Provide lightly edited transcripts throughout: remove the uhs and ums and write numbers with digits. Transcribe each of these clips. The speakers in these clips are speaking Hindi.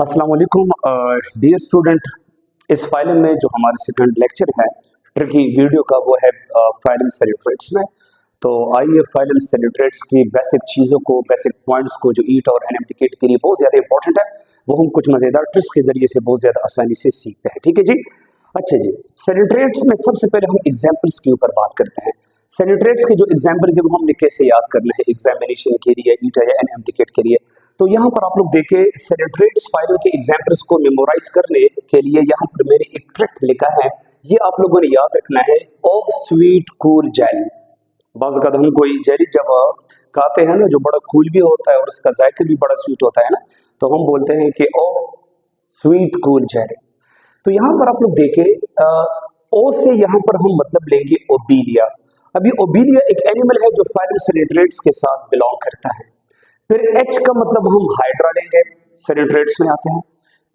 अस्सलाम वालेकुम डियर स्टूडेंट। इस फाइल में जो हमारा सेकंड लेक्चर है ट्रिकी वीडियो का वो है फाइलम सैलिट्रेट्स में। तो आइए फाइलम सैलिट्रेट्स की बेसिक चीज़ों को, बेसिक पॉइंट्स को जो ईट और एनएमटीकेट के लिए बहुत ज़्यादा इंपॉर्टेंट है वो हम कुछ मज़ेदार ट्रिक्स के जरिए से बहुत ज़्यादा आसानी से सीखते हैं। ठीक है जी। अच्छा जी, सैलिट्रेट्स में सबसे पहले हम एग्जाम्पल्स के ऊपर बात करते हैं। सैलिट्रेट्स के जो एग्जाम्पल्स है वो हमने कैसे याद करने हैं एग्जामिनेशन के लिए, ईटा या एनएमटीकेट के लिए। तो यहाँ पर आप लोग देखें सैलिट्रेट्स फाइल के एग्जाम्पल्स को मेमोराइज करने के लिए यहाँ पर मैंने एक ट्रिक लिखा है, ये आप लोगों ने याद रखना है। ओ स्वीट कूल जेली। बाज़ अवत हम कोई जेली जब खाते हैं ना जो बड़ा कूल भी होता है और उसका जायका भी बड़ा स्वीट होता है ना, तो हम बोलते हैं कि ओ स्वीट कूल जेली। तो यहाँ पर आप लोग देखें ओ से यहाँ पर हम मतलब लेंगे ओबीलिया। अभी ओबीलिया एक एनिमल है जो फाइलम सैलिट्रेट्स के साथ बिलोंग करता है। फिर एच का मतलब हम हाइड्रा लेंगे, सैलिट्रेट्स में आते हैं।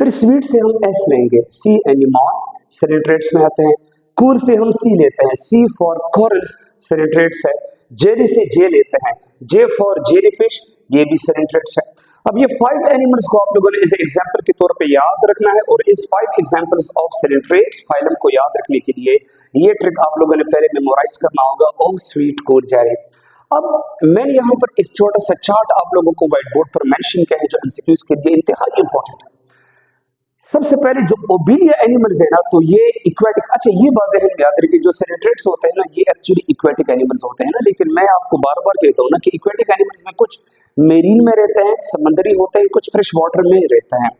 फिर स्वीट से हम एस लेंगे, सी एनिमॉन, सैलिट्रेट्स में आते हैं। कूल से हम सी लेते हैं, सी फॉर कोरल्स, सैलिट्रेट्स है। जेली से जे लेते हैं, जे फॉर जेलीफिश, ये भी सैलिट्रेट्स है। अब ये 5 एनिमल्स को आप लोगों ने एज एग्जाम्पल के तौर पे याद रखना है और इस 5 एग्जाम्पल्स ऑफ सैलिट्रेट्स फाइलम को याद रखने के लिए ये ट्रिक आप लोगों ने पहले मेमोराइज करना होगा, ओ स्वीट कूल जेली। अब मैंने यहाँ पर एक छोटा सा चार्ट आप लोगों को व्हाइट बोर्ड पर मेंशन किया है जो एमसीक्यूज के लिए इंतहाई इंपॉर्टेंट है। सबसे पहले जो ओबीलिया एनिमल्स है ना, तो ये इक्वेटिक, अच्छा ये बात ज़हन में याद रखिए, जो सैलिट्रेट्स होते हैं ना ये एक्चुअली इक्वेटिक एनिमल्स होते हैं ना, लेकिन मैं आपको बार बार कहता हूँ ना कि इक्वेटिक एनिमल्स में कुछ मेरीन में रहते हैं, समंदरी होते हैं, कुछ फ्रेश वाटर में रहते हैं।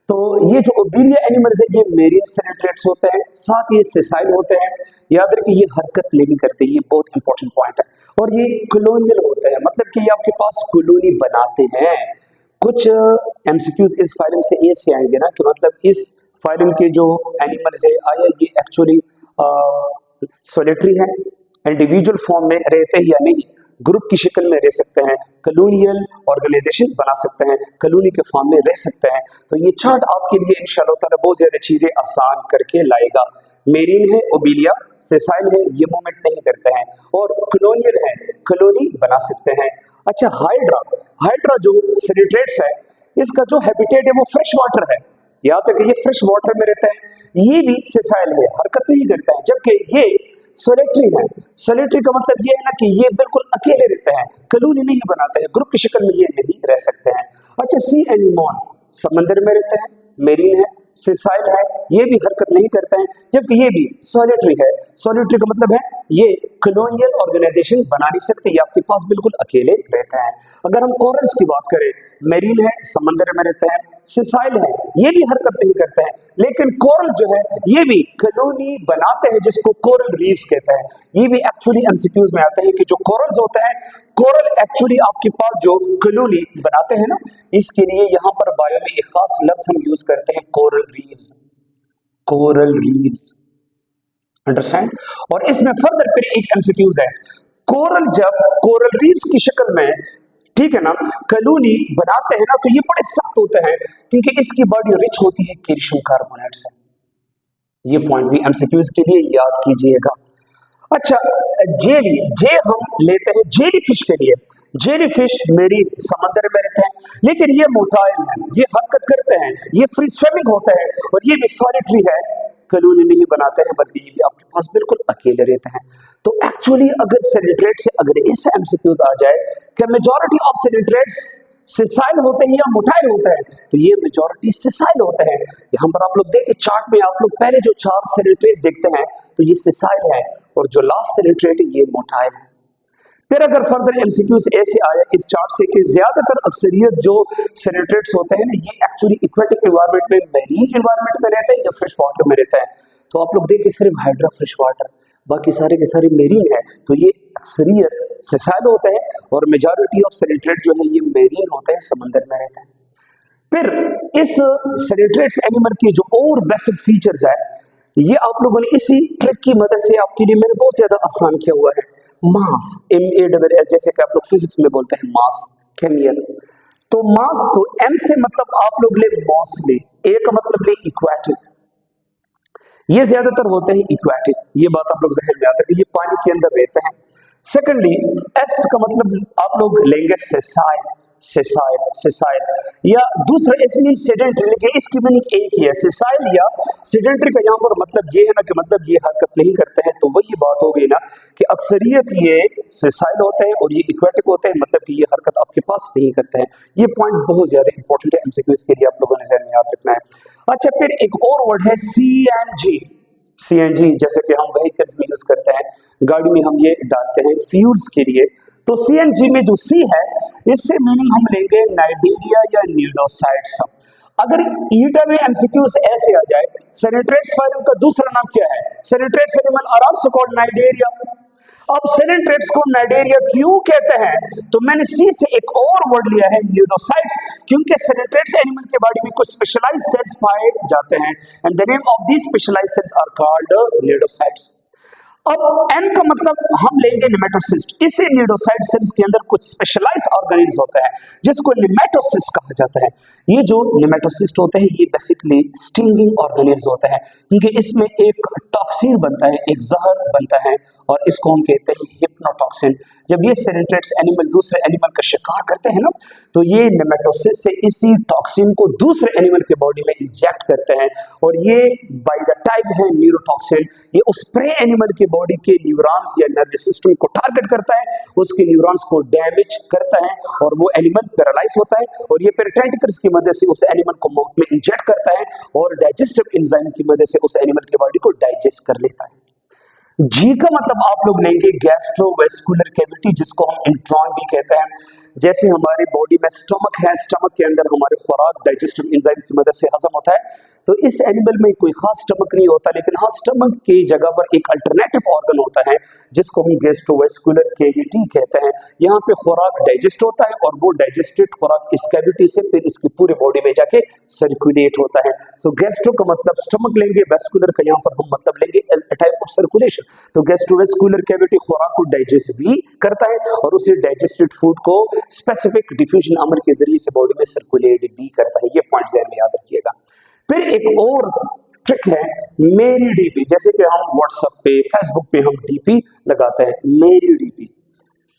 तो ये जो ओबीलिया एनिमल्स है ये मेरीन सैलिट्रेट्स होते हैं, साथ ये सेसाइल होते हैं। याद रखिए ये हरकत नहीं करते, ये बहुत इंपॉर्टेंट पॉइंट है। और ये कॉलोनियल होते हैं, मतलब कि ये आपके पास कॉलोनी बनाते हैं। कुछ एमसीक्यूज इस फाइलम से ये से आएंगे ना कि मतलब इस फाइलम के जो एनिमल्स है आया ये एक्चुअली सोलिटरी है, इंडिविजुअल फॉर्म में रहते हैं या नहीं, ग्रुप की शक्ल में रह सकते हैं, कॉलोनियल ऑर्गेनाइजेशन बना सकते हैं, कॉलोनी के फॉर्म में रह सकते हैं। तो ये चार्ट आपके लिए इंशाल्लाह ताला बहुत ज्यादा चीजें आसान करके लाएगा। मेरीन है ओबीलिया, सेसाइल है ये मूवमेंट नहीं करते हैं, और कॉलोनियल है कॉलोनी बना सकते हैं। अच्छा हाइड्रा, हाइड्रा जो सैलिट्रेट्स है इसका जो हैबिटेट है वो फ्रेश वाटर है। याद रखिए ये फ्रेश वाटर में रहता है, ये भी सेसाइल है, हरकत नहीं करता है, जबकि ये सोलिटरी है। सोलिटरी का मतलब ये है ना कि ये बिल्कुल अकेले रहते हैं, कॉलोनी नहीं बनाते हैं, ग्रुप की शक्ल में ये नहीं रह सकते हैं। अच्छा सी एनिमॉन समंदर में रहते हैं, मेरीन है, सेसाइल है, ये भी हरकत नहीं करते हैं, जबकि ये भी सोलिटरी है। सोलिटरी का मतलब है ये कॉलोनियल ऑर्गेनाइजेशन बना नहीं सकते, ये आपके पास बिल्कुल अकेले रहते हैं। अगर हम कोरल्स की बात करें, मेरीन है समंदर में रहते हैं, सेसाइल है ये भी हरकत नहीं करते हैं, लेकिन कोरल जो है ये भी कॉलोनी बनाते हैं जिसको कोरल रीफ्स कहते हैं। ये भी एक्चुअली एमसीक्यूज में आते हैं कि जो कोरल्स होते हैं, कोरल एक्चुअली आपके पास जो कॉलोनी बनाते हैं ना, इसके लिए यहाँ पर बायो में एक खास लफ्ज हम यूज करते हैं, coral Reeves. Coral Reeves, understand. और इसमें फर्दर फिर एक एमसीक्यूज है, कोरल जब कोरल रीव्स की शक्ल में, ठीक है ना, कॉलोनी बनाते हैं ना तो ये बड़े सख्त होते हैं क्योंकि इसकी बॉडी रिच होती है कैल्शियम कार्बोनेट से। ये पॉइंट भी एमसीक्यूज के लिए याद कीजिएगा। अच्छा जेली, जे हम लेते हैं जेली फिश के लिए। जेली फिश मेरी समंदर में रहते हैं, लेकिन ये मोटाइल है, ये हरकत करते हैं, ये फ्री स्विमिंग होते हैं, और ये भी सॉलिटरी है, कॉलोनी नहीं बनाते हैं, बल्कि ये भी आपके पास बिल्कुल अकेले रहते हैं। तो एक्चुअली अगर सैलिट्रेट से अगर ऐसा एमसीक्यूज आ जाए कि मेजॉरिटी ऑफ सैलिट्रेट्स सेसाइल होते हैं या मोटाइल होते हैं, तो ये मेजॉरिटी सेसाइल होते हैं। यहाँ पर आप लोग देखें चार्ट में, आप लोग पहले जो 4 सैलिट्रेट्स देखते हैं तो ये सेसाइल है, और जो लास्ट सैलिट्रेट है ये मोटाइल है। फिर अगर फर्दर एमसीक्यूज ऐसे आया इस चार्ट से कि ज्यादातर अक्सरियत जो सैलिट्रेट्स होते हैं ना ये एक्चुअली इक्वेटिक एनवायरनमेंट में, मैरीन एनवायरनमेंट में रहते हैं या फ्रेश वाटर में रहते हैं, तो आप लोग देखिए सिर्फ हाइड्रा फ्रेश वाटर, बाकी सारे के सारे मेरीन है, तो ये अक्सरियत सेसाइल होते हैं, और मेजॉरिटी ऑफ सैलिट्रेट जो है ये मेरीन होते हैं, समंदर में रहते हैं। फिर इस सैलिट्रेट्स एनिमल की जो और बेसिक फीचर्स है ये आप लोगों ने इसी ट्रिक की मदद से आपके लिए मैंने बहुत ज्यादा आसान किया हुआ है। मास, MASS, जैसे कि आप लोग फिजिक्स में बोलते हैं मास, केमियल। तो मास, तो M से मतलब आप लोग ले मॉसली, A का मतलब ले इक्वेटिक, ये ज्यादातर होते हैं इक्वेटिक, ये बात आप लोग जहन में आता है, ये पानी के अंदर रहते हैं। सेकेंडली S का मतलब आप लोग लेंगे सेसाइल, सेसाइल, सेसाइल या दूसरा एस मीन सेडेंटरी, लेकिन इसकी मीनिंग एक ही है। सेसाइल या सेडेंटरी का यहाँ पर मतलब ये है ना कि मतलब ये हरकत नहीं करते हैं, तो वही बात हो गई ना कि अक्सरियत ये सेसाइल होते हैं और ये इक्वेटिक होते हैं, मतलब कि ये हरकत आपके पास नहीं करते हैं। ये पॉइंट बहुत ज्यादा इंपॉर्टेंट है, एमसीक्यूज के लिए आप लोगों ने ध्यान में याद रखना है। अच्छा, फिर एक और वर्ड है सीएनजी। सीएनजी जैसे कि हम व्हीकल्स में यूज करते हैं, गाड़ी में हम ये डालते हैं फ्यूल्स के लिए। तो सीएनजी में जो सी है इससे मीनिंग हम लेंगे नाइजीरिया या न्यूडोसाइड्स। अगर ईटा में एमसीक्यूज ऐसे आ जाए, सेनिट्रेट्स फाइलम का दूसरा नाम क्या है? Coelenterates animal are also called cnidaria. अब सेनिट्रेट्स को नाइजीरिया क्यों कहते हैं? तो मैंने सी से एक और वर्ड लिया है न्यूडोसाइट्स, क्योंकि सेनिट्रेट्स एनिमल के बॉडी में कुछ स्पेशलाइज्ड सेल्स पाए जाते हैं and the name of these specialized cells are called cnidocytes. अब एन का मतलब हम लेंगे नेमेटोसिस्ट। इसी न्यूडोसाइट सेल्स के अंदर कुछ स्पेशलाइज्ड ऑर्गेनिल्स होते हैं जिसको नेमेटोसिस्ट कहा जाता है। ये जो नेमेटोसिस्ट होते हैं ये बेसिकली स्टिंगिंग ऑर्गेनिल्स होते हैं, क्योंकि इसमें एक टॉक्सिन बनता है, एक जहर बनता है और इसको हम कहते हैं हिप्नोटॉक्सिन। जब ये सेनिट्रेट्स एनिमल दूसरे एनिमल का शिकार करते हैं ना, तो ये नेमेटोसिस से इसी टॉक्सिन को दूसरे एनिमल के बॉडी में इंजेक्ट करते हैं और ये बाय द टाइम है न्यूरोटॉक्सिन। ये उस प्रे एनिमल के बॉडी के न्यूरॉन्स या नर्वस सिस्टम को टारगेट करता है, उसके न्यूरॉन्स को डैमेज करता है और वो एनिमल पैरालाइज होता है और ये फिर टेंटिकल्स की मदद से उस एनिमल को माउथ में इंजेक्ट करता है और डाइजेस्टिव एंजाइम की मदद से उस एनिमल की बॉडी को डाइजेस्ट कर लेता है। जी का मतलब आप लोग लेंगे गैस्ट्रोवेस्कुलर कैविटी, जिसको हम इंट्रॉन भी कहते हैं। जैसे हमारी बॉडी में स्टमक है, स्टमक के अंदर हमारे खुराक डाइजेस्टिव एंजाइम की मदद से हजम होता है, तो इस एनिमल में कोई खास स्टमक नहीं होता, लेकिन हाँ स्टमक की जगह पर एक अल्टरनेटिव ऑर्गन होता है जिसको हम गैस्ट्रोवेस्कुलर कैविटी कहते हैं। यहाँ पे खुराक डाइजेस्ट होता है और वो डाइजेस्टेड खुराक इस कैविटी से फिर इसकी पूरे बॉडी में जाके सर्कुलेट होता है। सो गैस्ट्रो का मतलब स्टमक लेंगे, वेस्कुलर का यहाँ पर हम मतलब लेंगे as a type of circulation. तो गैस्ट्रोवेस्कुलर कैविटी खुराक को डाइजेस्ट भी करता है और उसे डाइजेस्टेड फूड को स्पेसिफिक डिफ्यूजन अमल के जरिए से बॉडी में सर्कुलेट भी करता है। ये पॉइंट ध्यान में याद रखिएगा। फिर एक और ट्रिक है मेरी डीपी। जैसे कि हम व्हाट्सएप पे, फेसबुक पे हम डीपी लगाते हैं, मेरी डीपी,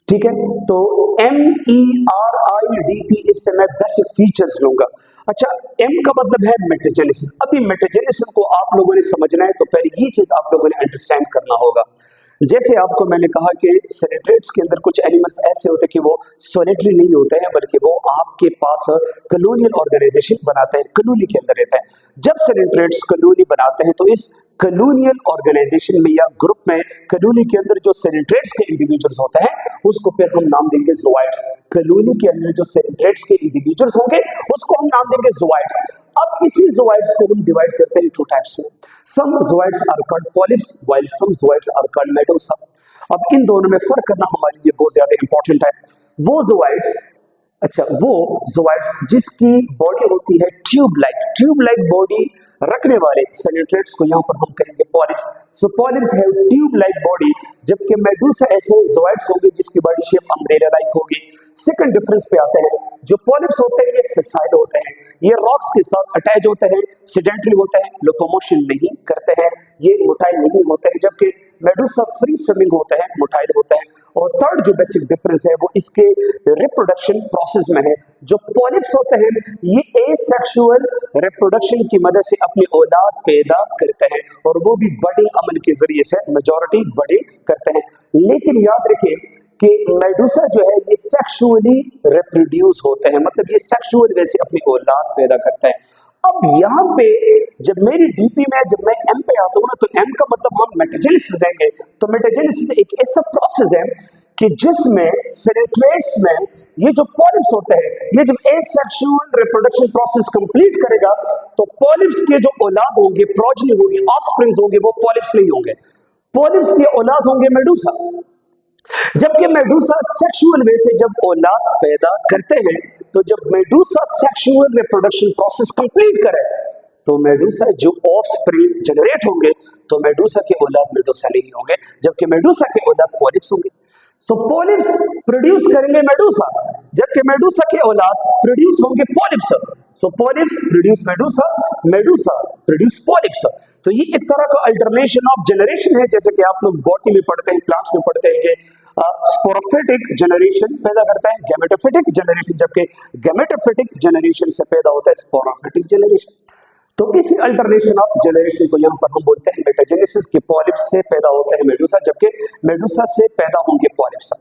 ठीक है। तो MERIDP इससे मैं बेसिक फीचर्स लूंगा। अच्छा, एम का मतलब है मेटाजेनेसिस। अभी मेटाजेनेसिस को आप लोगों ने समझना है तो पहले ये चीज आप लोगों ने अंडरस्टैंड करना होगा। जैसे आपको मैंने कहा कि सेनिट्रेट्स के अंदर कुछ एनिमल्स ऐसे होते हैं कि वो सोलिटरी नहीं होते हैं, बल्कि वो आपके पास कॉलोनियल ऑर्गेनाइजेशन बनाते हैं, कॉलोनी के अंदर रहते हैं। जब सेनिट्रेट्स कॉलोनी बनाते हैं तो इस कॉलोनियल ऑर्गेनाइजेशन में या ग्रुप में कॉलोनी के अंदर जो सेनिट्रेट्स के इंडिविजुअल्स होते हैं उसको फिर हम नाम देंगे ज़ोआइड्स। कॉलोनी के अंदर जो सेनिट्रेट्स के इंडिविजुअल्स होंगे उसको हम नाम देंगे ज़ोआइड्स। अब इसी ज़ोआइड्स को हम डिवाइड करते हैं टू टाइप्स में। Some zooids are called polyps while some zooids are called medusa. अब इन दोनों में फर्क करना हमारे लिए बहुत ज्यादा इंपॉर्टेंट है। वो ज़ोआइड्स, अच्छा वो ज़ोआइड्स जिसकी बॉडी होती है ट्यूब लाइक बॉडी रखने वाले सेनिट्रेट्स को यहाँ पर हम कहेंगे polyps. So polyps have tube like body, जबकि मेडूसा ऐसे ज़ोआइड्स होंगे जिसकी बॉडी शेप अम्ब्रेला लाइक होगी। सेकंड डिफरेंस पे आते हैं, जो पॉलिप्स होते हैं ये सेसाइल होते हैं, ये रॉक्स के साथ अटैच होते हैं, सेडेंटरी होते हैं, लोकोमोशन नहीं करते हैं, ये मोटाइल नहीं होते हैं, जबकि मेडूसा फ्री स्विमिंग होते हैं, मोटाइल होते हैं। और थर्ड जो बेसिक डिफरेंस है वो इसके रिप्रोडक्शन प्रोसेस में है। जो पॉलिप्स होते हैं ये एसेक्सुअल रिप्रोडक्शन की मदद से अपनी औलाद पैदा करते हैं और वो भी बडिंग अमल के जरिए से मेजॉरिटी बडिंग करते हैं। लेकिन याद रखिए कि मेडूसा जो है ये सेक्सुअली रिप्रोड्यूस होते हैं, मतलब ये सेक्सुअल वे से अपनी औलाद पैदा करते हैं। अब यहाँ पे जब मेरी डीपी में जब मैं एम पे आता हूँ ना, तो एम का मतलब हम मेटाजेनेसिस देंगे। तो मेटाजेनेसिस एक ऐसा प्रोसेस है कि जिसमें सेनिट्रेट्स में ये जो पॉलिप्स होते हैं ये जब एसेक्सुअल रिप्रोडक्शन प्रोसेस कंप्लीट करेगा तो पॉलिप्स के जो औलाद होंगे, प्रोजनी होगी, ऑफस्प्रिंग्स होंगे, वो पॉलिप्स नहीं होंगे, पॉलिप्स के औलाद होंगे मेडूसा। जबकि मेडूसा सेक्सुअल वे से जब औलाद पैदा करते हैं तो जब Medusa sexual reproduction process complete करे तो मेडूसा जो ऑफस्प्रिंग जनरेट होंगे तो मेडूसा के औलाद मेडूसा नहीं होंगे, जबकि मेडूसा के औलाद पॉलिप्स होंगे। सो पॉलिप्स प्रोड्यूस करेंगे मेडूसा, जबकि मेडूसा के औलाद प्रोड्यूस होंगे polyps. So polyps produce medusa, medusa produce polyps. तो ये एक तरह का अल्टरनेशन ऑफ जनरेशन है, जैसे कि आप लोग बॉटनी में पढ़ते हैं, प्लांट्स में पढ़ते हैं कि स्पोरोफिटिक जनरेशन पैदा करता है गैमेटोफिटिक जनरेशन, जबकि गैमेटोफिटिक जनरेशन से पैदा होता है स्पोरोफिटिक जनरेशन। तो इसी अल्टरनेशन ऑफ जनरेशन को यहाँ पर हम बोलते हैं मेटाजेनेसिस, के पॉलिप्स से पैदा होता है मेडुसा, जबकि मेडुसा से पैदा होंगे पॉलिप्स।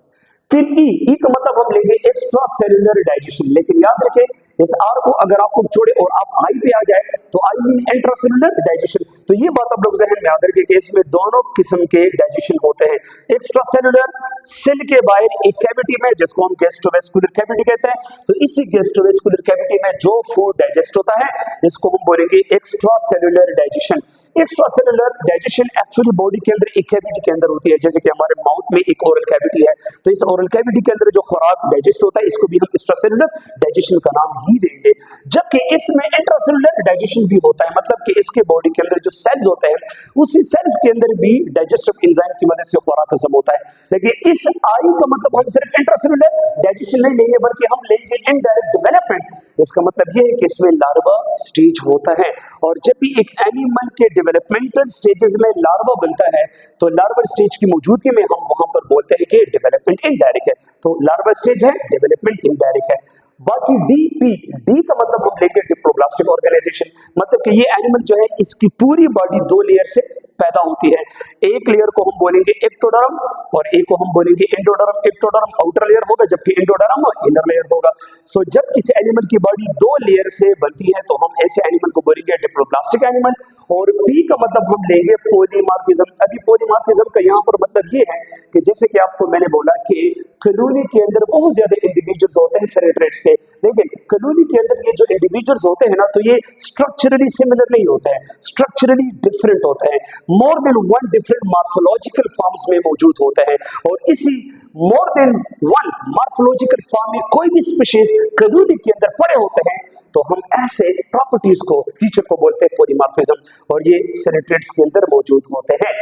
फिर ई का मतलब हम लेंगे एक्स्ट्रा सेलुलर डाइजेशन, लेकिन याद रखें इस आर को अगर आपको छोड़े और आप आई पे आ जाए तो आई मीन इंट्रासेलुलर डाइजेशन। तो ये बात आप लोग जहन में याद रखें कि इसमें दोनों किस्म के डाइजेशन होते हैं, एक्स्ट्रा सेलुलर सेल के बाहर एक कैविटी में जिसको हम गैस्ट्रोवेस्कुलर कैविटी कहते हैं। तो इसी गैस्ट्रोवेस्कुलर कैविटी में जो फूड डाइजेस्ट होता है इसको हम बोलेंगे extra cellular digestion. Extra cellular digestion actually body के अंदर एक कैविटी के अंदर होती है, जैसे कि हमारे माउथ में एक ओरल कैविटी है, तो इस ओरल कैविटी के अंदर जो खुराक डाइजेस्ट होता है इसको भी हम एक्स्ट्रा सेलुलर डाइजेशन का नाम ही देंगे। जबकि इसमें इंट्रासेलुलर डाइजेशन भी होता है, मतलब कि इसके बॉडी के अंदर जो सेल्स होते हैं उसी सेल्स के अंदर भी डाइजेस्टिव एंजाइम की मदद से खुराक हजम होता है। लेकिन इस आई का मतलब हम सिर्फ इंट्रासेलुलर डाइजेशन नहीं लेंगे बल्कि हम लेंगे इनडायरेक्ट डेवलपमेंट। इसका मतलब यह है कि इसमें लार्वा स्टेज होता है, और जब भी एक एनिमल के डेवलपमेंटल स्टेजेस में लार्वा बनता है तो लार्वा स्टेज की मौजूदगी में हम वहां पर बोलते हैं कि डेवलपमेंट इनडायरेक्ट है। तो लार्वा स्टेज है, डेवलपमेंट इनडायरेक्ट है। बाकी डी का मतलब हम लेंगे डिप्लोब्लास्टिक ऑर्गेनाइजेशन, मतलब कि ये एनिमल जो है इसकी पूरी बॉडी दो लेयर से पैदा होती है। एक लेयर को हम बोलेंगे एक्टोडर्म और एक को हम बोलेंगे एंडोडर्म। एक्टोडर्म आउटर लेयर होगा जबकि एंडोडर्म इनर लेयर होगा। सो जब किसी एनिमल की बॉडी दो लेयर से बनती है तो हम ऐसे एनिमल को बोलेंगे डिप्लोब्लास्टिक एनिमल। और पी का मतलब हम लेंगे पॉलीमॉर्फिज्म। अभी पॉलीमॉर्फिज्म का यहाँ पर मतलब ये है कि जैसे कि आपको मैंने बोला कि कॉलोनी के अंदर बहुत ज्यादा इंडिविजुअल्स होते हैं सेरेट्रेट्स के, लेकिन कॉलोनी के अंदर ये जो इंडिविजुअल्स होते हैं ना तो ये स्ट्रक्चरली सिमिलर नहीं होते हैं, स्ट्रक्चरली डिफरेंट होते हैं। More than one different morphological forms में मौजूद होते हैं, और इसी more than one morphological form में कोई भी स्पीशीज कॉलोनी के अंदर पड़े होते हैं तो हम ऐसे प्रॉपर्टीज को फीचर को बोलते हैं पॉलीमॉर्फिज्म, और ये सेरेट्रेट्स के अंदर मौजूद होते हैं।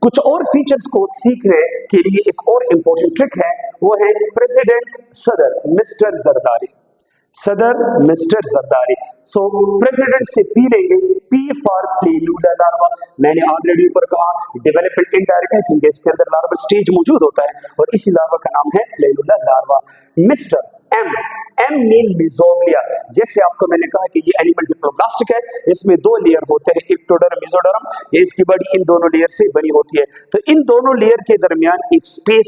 कुछ और फीचर्स को सीखने के लिए एक और इंपॉर्टेंट ट्रिक है, वो है प्रेसिडेंट सदर मिस्टर जरदारी। सदर मिस्टर जरदारी। सो प्रेसिडेंट से पी लेंगे, पी फॉर प्लेलुला लार्वा। मैंने ऑलरेडी ऊपर कहा डेवलपमेंट इनडायरेक्ट है क्योंकि इसके अंदर लार्वा स्टेज मौजूद होता है, और इसी लार्वा का नाम है planula larva. Mister M mean mesoglea. जैसे आपको मैंने कहा कि ये एनिमल डिप्लोब्लास्टिक है, इसमें दो लेयर होते हैं एक्टोडर्म मेसोडर्म, ये इसकी बॉडी इन दोनों लेयर से बनी होती है। तो इन दोनों लेयर के दरमियान एक स्पेस